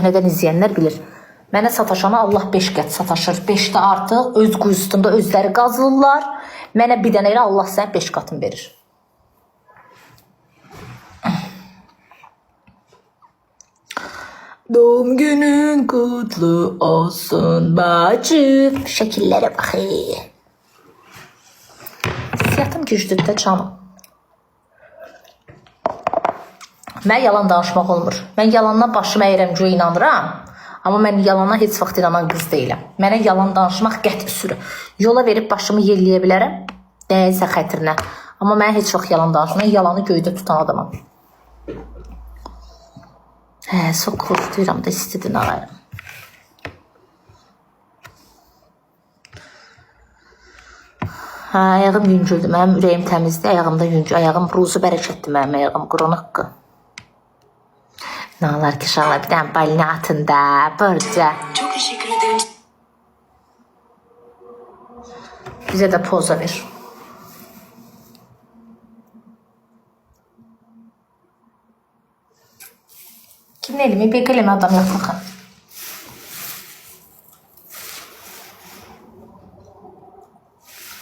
köhnədən izləyənlər bilir. Mənə sataşana Allah 5 qət sataşır. 5-də artıq öz quyusunda özləri qazılırlar. Mənə bir dənə elə Allah sənə 5 qatını verir. Doğum günün kutlu olsun bacım. Şəkillərə baxı. Siyatım güclükdə canım. Mən yalan danışmaq olmur. Mən yalandan başım əyirəm ki, inanıram. Amma mən yalana heç vaxt inanan qız deyiləm. Mənə yalan danışmaq qəti sürü. Yola verib başımı yerləyə bilərəm. Dəyilsə xətrinə. Amma mən heç vaxt yalan danışmam. Mən yalanı göydə tutan adamam. Soqulur deyirəm da istedin arayım. Ayağım yüngüldür. Mənim ürəyim təmizdir. Ayağımda yüngül. Ayağım ruzu bərəkətdir mənim ayağım. Qronikqı. Ne olar ki şallah bir tane balina atında. Burca. Çok teşekkür ederim. Bize de poza ver. Kimin elimi? Bir elimi adam yapın.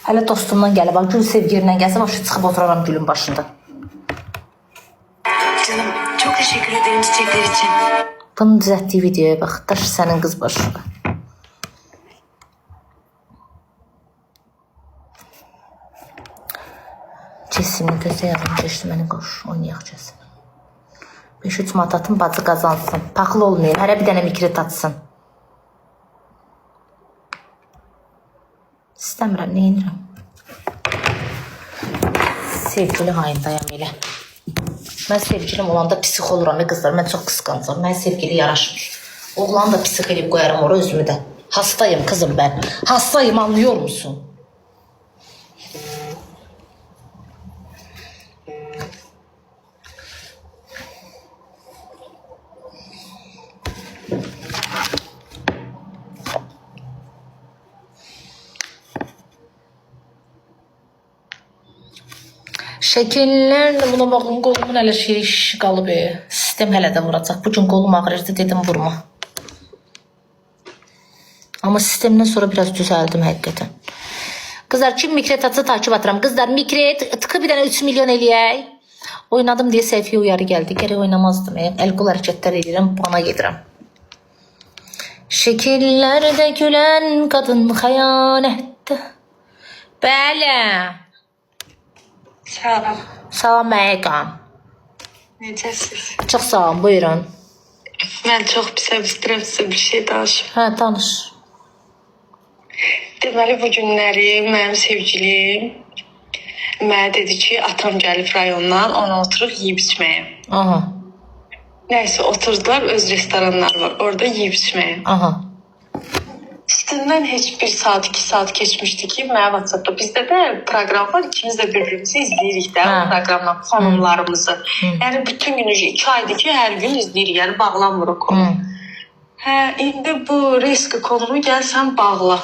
Hələ dostumdan gəlib. Gül sevgilindən gəlsə başa çıxıb oturaram gülün başında. Canım çok teşekkür ederim çiçekler için. Bunun düzəltdiyi videoya bax. Daş sənin qız başına. Cəsimin gözə yazım keçdi mənim qoş. Oynayaq Cəsimin. 5-3 mat atın, bacı qazansın. Paxlı olmayın. Hərə bir dənə mikret atsın. İstəmirəm, nə edirəm? Sevgili hayındayam elə. Mən sevgilim olanda psix oluram qızlar. Mən çox qısqancam. Mən sevgili yaraşmır. Oğlanı da psix edib qoyarım ora özümü də. Hastayım kızım ben. Hastayım, anlıyor musun? Şəkillərlə buna baxın, qolumun hələ şiş qalıb. Sistem hələ də vuracaq. Bugün qolum ağrırdı, dedim vurma. Amma sistemdən sonra biraz düzəldim həqiqətən. Qızlar, kim mikret atsa takip atıram. Qızlar, mikret tıkı bir dənə 3 milyon eləyək. Oynadım deyə səhviyyə uyarı gəldi. Gərək oynamazdım. Əl-qol hərəkətlər edirəm, bana gedirəm. Şəkillərdə gülən qadın xəyanətdə. Bəli. Salam. Salam Məqam. Necəsiz? Çox sağ olun, buyurun. Mən çox pis istəyirəm sizə bir şey danışım. Hə, danış. Deməli bu günləri mənim sevgilim mənə dedi ki, atam gəlib rayondan, ona oturuq yeyib içməyə. Aha. Nəysə oturdular, öz restoranlar var, orada yeyib içməyə. Aha. Üstündən heç 1 saat, 2 saat keçmişdi ki, mənə WhatsAppda bizdə də proqram var, ikimiz də bir-birimizi izləyirik də, o proqramla konumlarımızı. Yəni bütün gün 2 aydır ki, hər gün izləyirik, yəni bağlanmırıq konu. Hə, indi bu risk konumu gəlsən bağla.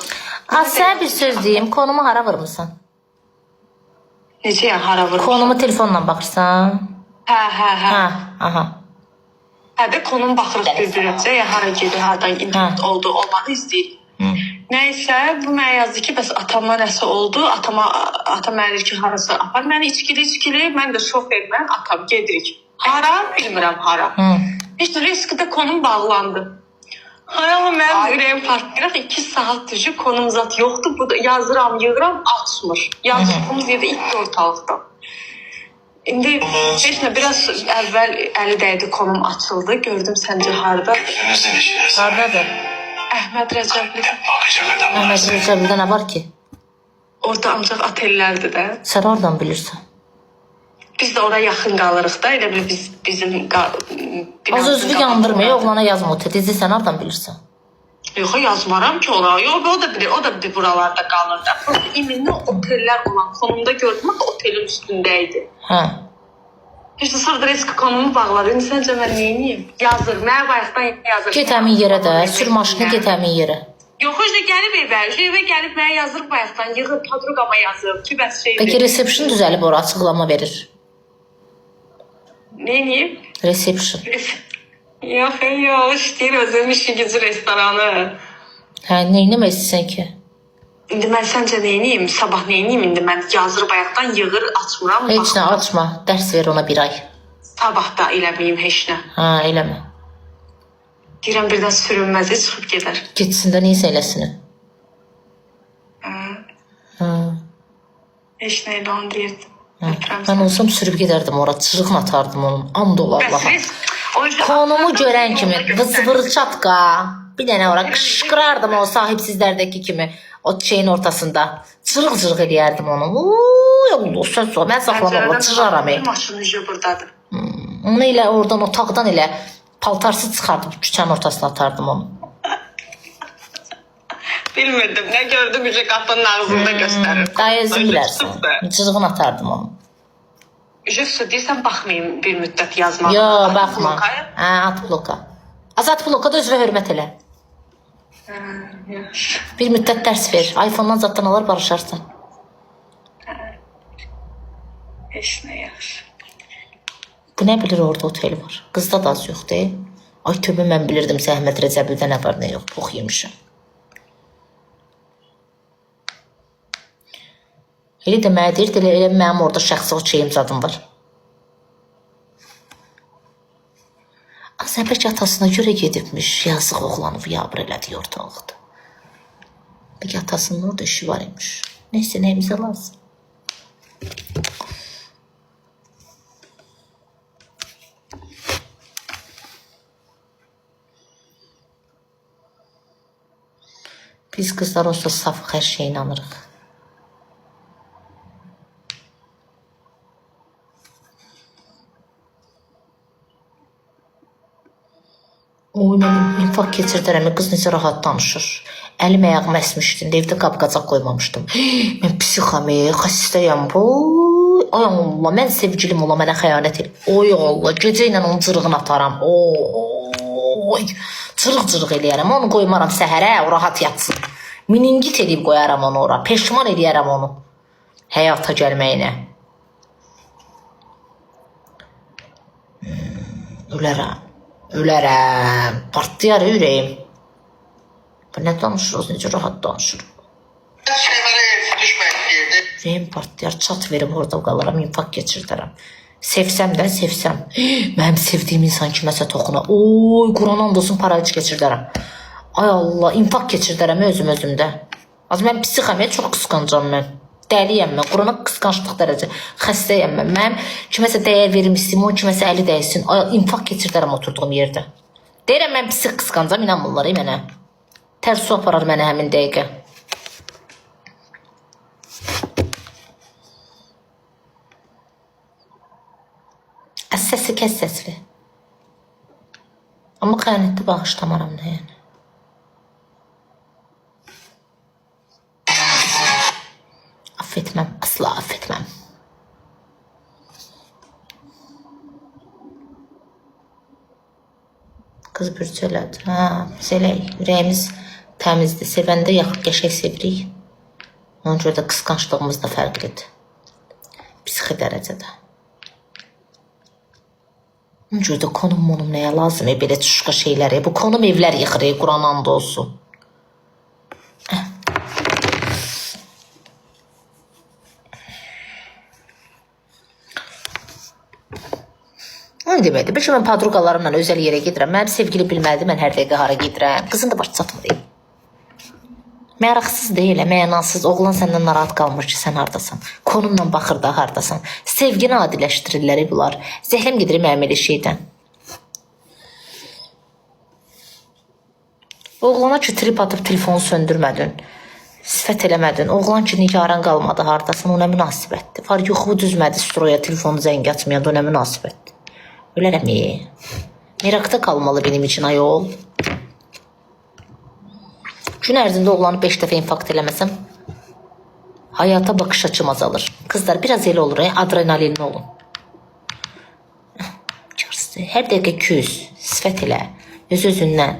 Sənə bir söz deyim, konumu hara vurmuşsan? Necə yəni hara vurmuşsan? Konumu telefonla baxırsan? Hə. Aha. Hə də konum baxırıq bir-birimizə, ya hara gedir, haradan internet oldu, olmadı izləyirik. Nəysə, bu mənə yazdı ki, bəs atama nəsə oldu, atam əlir ki, harası apar. Mən içkili, mən də şofer, mən atam gedirik. Hara? Bilmirəm hara. İşte riskdə konum bağlandı. Hayalım mənim ürəyim partlayıraq 2 saat düşü konum zat yoxdur. Bu da yazıram, yığıram, açmır. Yazdığımız yerdə itdi ortalıqda. İndi heç nə, biraz əvvəl əli dəydi, konum açıldı. Gördüm səncə harada? Haradadır? Əhməd Rəcəblidə. Əhməd Rəcəblidə nə var ki? Orada ancaq otellərdir də. Sən oradan bilirsən. Biz də oraya yaxın qalırıq da, elə bir bizim Az özünü yandırmıyor, oğlana yazma otelizi, sən oradan bilirsən. Yox, yazmaram ki ona. Yox, o da bir buralarda qalır da. Prosta iminli otellər olan konumda gördüm ki, otelin üstündəydi. Hə. İşte sonra risk konumu bağladı. İndi səncə mən neyiniyim? Yazır, mənə bayaqdan yazır. Get həmin yerə də, sür maşını get həmin yerə. Yox, işte gəlib evə gəlib mənə yazır bayaqdan, yığır, padrugama yazır ki, bəs şeydir. Peki reception düzəlib ora, açıqlama verir. Neyiniyim? Reception. Yox, işləyir özünün işi gücü restoranı. Hə, nə etmək istəyirsən ki? İndi mən səncə neyniyim? Sabah neyniyim? İndi mən yazırıb ayaqdan yığır, açmıram. Heç nə açma, dərs ver ona 1 ay. Sabah da eləməyim heç nə. Hə, eləmə. Deyirəm birdən sürünməzi çıxıb gedər. Getsin də neysə eləsin. Hə. Heç nə elə onu deyirdim. Mən olsam sürüb gedərdim ora, çırığını atardım onun. And ola Allaha. Konumu görən kimi vızvırçatqa bir dənə ora qışqırardım o sahibsizlərdəki kimi o şeyin ortasında. Çırıq-çırıq eləyərdim onu. Uy Allah sən sor. Mən saxlamam, çırıram. Maşının ucu buradadır. Onu elə oradan otaqdan elə paltarsız çıxardım, küçənin ortasına atardım onu. Bilmirdim. Nə gördüm ucu qapının ağzında göstərir. Daha özün bilərsən. Çırığını atardım onu. Jüssü deyirsən baxmayayım bir müddət yazmağa. Yo, baxma. Hə, at bloka. Azat bloka da özünə hörmət elə. Bir müddət dərs ver. iPhone-dan zaddan alar barışarsan. Heç nə yaxşı. Bu nə bilir orada otel var. Qızda da az yoxdur. Ay tövbə mən bilirdim Əhməd Rəcəbdə nə var nə yox. Pox yemişəm. Elə deməyə deyir, elə mənim orada şəxsi o şeyim zadım var. Azəbək atasına görə gedibmiş. Yazıq oğlanı yabır elədi ortalıqda. Peki atasının orada işi var imiş. Neyse neyimize lazım. Biz kızlar olsa saf her şeye inanırıq. Oy, mənim infak keçirdərəm, qız necə rahat danışır. Əlim ayağım əsmişdim, evdə qab-qacaq qoymamışdım. Mən psixam, xəstəyəm. Ay Allah, mən sevgilim ola, mənə xəyanət el. Oy Allah, gecə ilə onun cırığını ataram. Oy, cırıq-cırıq eləyərəm, onu qoymaram səhərə, o rahat yatsın. Miningit eləyib qoyaram onu ora, peşman eləyərəm onu. Həyata gəlməyinə. Ölərəm, partlayar ürəyim. Ne danışırız, necə rahat danışırıq. Ürəyim partlayar, çat verib orada qalaram, infak geçirdərəm. Sevsəm də, sevsəm. Mənim sevdiyim insan kiməsə toxuna. Oy, Quran and olsun, paraliç geçirdərəm. Ay Allah, infak geçirdərəm özümdə. Az mən psixəm, çox qısqancam mən. Dəliyəm mən, Qurana qısqançlıq dərəcə. Xəstəyəm mən. Mənim kiməsə dəyər verim istəyim, o kiməsə əli dəysin. Ay, infak geçirdərəm oturduğum yerdə. Deyirəm mən psix qısqancam, inanmırlar mənə. Tərs su aparar mənə həmin dəqiqə. Səsi kəs səsini. Amma xəyanətli bağışlamaram da yəni. Affetməm, asla affetməm. Qız bürcələdi. Hə, selək, ürəyimiz təmizdir. Sevəndə yaxın qəşək sevirik. Ona görə də qısqanclığımız da fərqlidir. Psixi dərəcədə. Ona görə də konum nəyə lazım? Belə çuşqa şeyləri. Bu konum evlər yıxır, Quran and olsun. Onu deməkdir. Bir ki, mən padruqalarımla özəl yerə gedirəm. Mənim sevgili bilməlidir, mən hər dəqiqə hara gedirəm. Qızın da başı çatmır. Məraqsız deyil, mənasız. Oğlan səndən narahat qalmır ki, sən hardasan. Konumla baxır da hardasan. Sevgini adiləşdirirlər bunlar. Zəhləm gedir mənim elə şeydən. Oğlana ki, trip atıb telefonu söndürmədin. Sifət eləmədin. Oğlan ki, nigaran qalmadı hardasan. O nə münasibətdir. Var yoxu düzmədi stroya telefonu zəng açmayan da o nə münasibətdir. Ölərəm. Merakda qalmalı benim için ayol. Gün ərzində oğlanı 5 dəfə infakt eləməsəm, hayata bakış açım azalır. Kızlar biraz elə olur, adrenalinli olun. Hər dəqiqə küs, sifət elə, öz-özündən.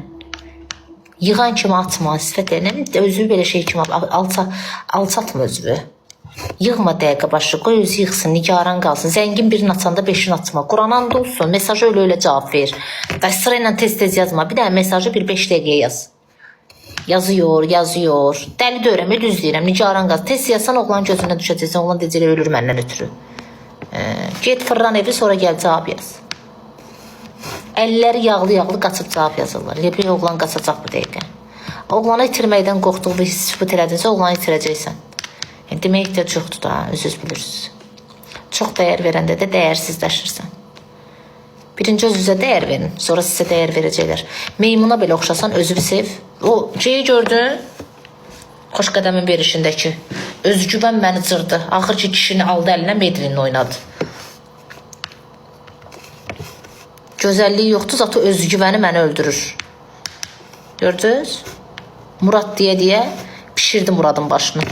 Yığan kimi atma, sifət elə, özü belə şey kimi alçatma özü. Yığma dəqiqə başı, qoy özü yığsın, nigaran qalsın. Zəngin birini açanda 5'ini açma. Quran and olsun, mesajı öyle cavab ver. Və sırayla tez-tez yazma. Bir dənə mesajı bir 5 dəqiqə yaz. Yazıyor. Dəli döyürəm, düz deyirəm, nigaran qalsın. Tez yazsan oğlan gözündən düşəcəksən, oğlan deyəcək ölür məndən ötürü. Get fırlan evi, sonra gəl cavab yaz. Əlləri yağlı qaçıb cavab yazırlar. Lepi oğlan qaçacaq bu dəqiqə. Oğlanı itirməkdən qorxduğu bir his sübut elədinsə, oğlanı itirəcəksən. Demək ehtiyac yoxdur da, özünüz bilirsiniz. Çox dəyər verəndə də dəyərsizləşirsən. Birinci özünüzə dəyər verin, sonra sizə dəyər verəcəklər. Meymuna belə oxşasan özünü sev. O şeyi gördün? Xoş qədəmin verişindəki. Özgüvən məni cırdı. Axır ki kişini aldı əlinə, Medlin oynadı. Gözəlliyi yoxdur, zatı özgüvəni məni öldürür. Gördünüz? Murad deyə pişirdi Muradın başını.